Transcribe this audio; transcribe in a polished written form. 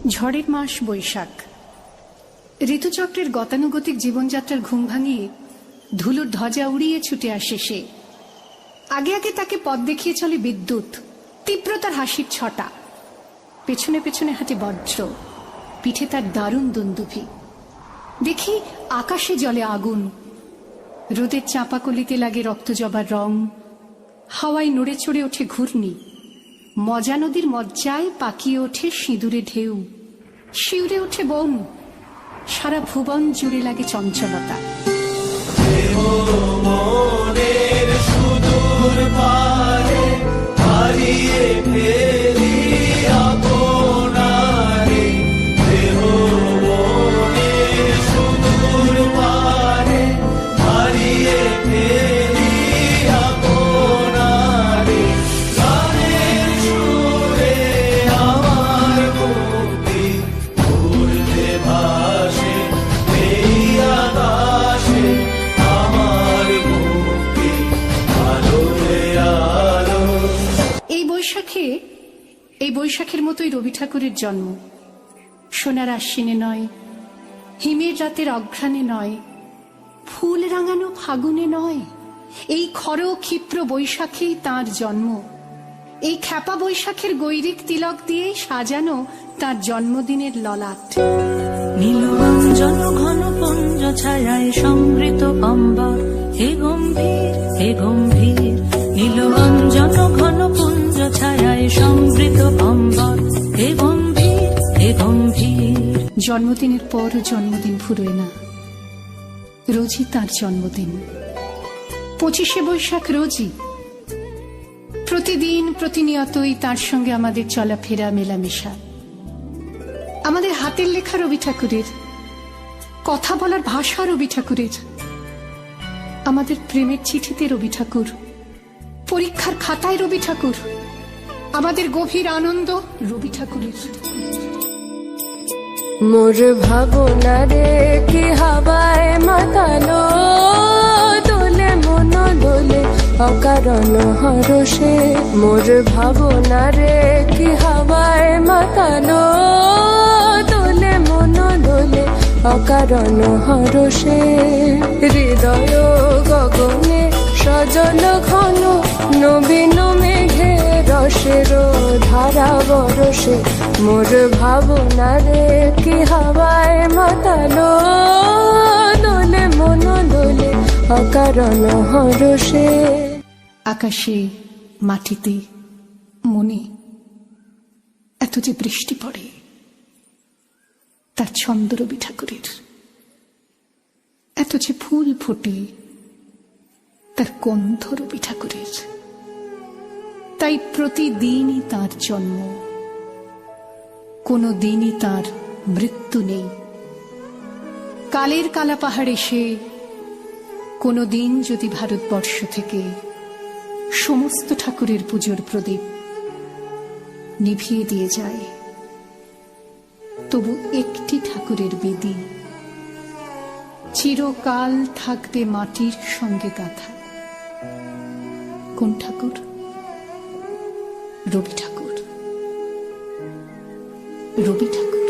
ঝড়ের মাস বৈশাখ। ঋতুচক্রের গতানুগতিক জীবনযাত্রার ঘুম ভাঙিয়ে ধুলোর ধ্বজা উড়িয়ে ছুটে আসে সে। আগে আগে তাকে পথ দেখিয়ে চলে বিদ্যুৎ, তীব্রতার হাসির ছটা। পেছনে পেছনে হাঁটে বজ্র, পিঠে তার দারুণ দুন্দুভি। দেখি আকাশে জ্বলে আগুন, রোদের চাঁপাকলিতে লাগে রক্তজবার রং, হাওয়ায় নড়ে চড়ে ওঠে ঘূর্ণি, মজা নদীর মজ্জায় পাকিয়ে ওঠে সিঁদুরে ঢেউ, শিউরে ওঠে বন, সারা ভুবন জুড়ে লাগে চঞ্চলতা। এই বৈশাখের মতোই রবি ঠাকুরের জন্ম। সোনার আশ্বিনে নয়, হিমের রাতের অঘ্রাণে নয়, ফুল রাঙানো ফাগুনে নয়, এই খর ক্ষিপ্র বৈশাখেই তাঁর জন্ম। এই খ্যাপা বৈশাখের গৈরিক তিলক দিয়ে সাজানো তার জন্মদিনের ললাট। নীলরঞ্জন ঘন পুঞ্জ ছায়ায় সমৃত অম্বর, হে গম্ভীর হে গম্ভীর। নীলরঞ্জন ঘন পুঞ্জ ছায়ায় সমৃত অম্বর, হে গম্ভীর হে গম্ভীর। জন্মদিনের পরও জন্মদিন ফুরোয় না, রোজই তার জন্মদিন। 25শে বৈশাখ রোজই, প্রতিদিন প্রতিনিয়তই তার সঙ্গে আমাদের চলাফেরা মেলামেশা। আমাদের হাতের লেখা রবি ঠাকুরের, কথা বলার ভাষা রবি ঠাকুরের, আমাদের প্রেমের চিঠিতে রবি ঠাকুর, পরীক্ষার খাতায় রবি ঠাকুর, আমাদের গভীর আনন্দ রবি ঠাকুরের। মোর ভাবনা রে কি হাওয়ায় মাতালো, দোলে মন দোলে অকারণ হরষে। মোর ভাবনা রে কি হাওয়ায় মাতালো, দোলে মন দোলে অকারণ হরষে। হৃদয় গগনে সজল ঘন নবীন মেঘে রসের ধারা বরসে। মোর ভাবনা রে কি হাওয়ায় মাতালো, দোলে মন দোলে অকারণ হরষে। আকাশে, মাটিতে, মনে এত যে বৃষ্টি পড়ে, তার ছন্দ রবি ঠাকুরের। এত যে ফুল ফোটে, তার গন্ধ রবি ঠাকুরের। তাই প্রতিদিনই তার জন্ম, কোনো দিনই তার মৃত্যু নেই। কালের কালা পাহাড় এসে কোনো দিন যদি ভারতবর্ষ থেকে সমস্ত ঠাকুরের পুজোর প্রদীপ নিভিয়ে দিয়ে যায়, তবু একটি ঠাকুরের বেদি চিরকাল থাকবে মাটির সঙ্গে গাঁথা। কোন ঠাকুর? রবি ঠাকুর। রবি ঠাকুর।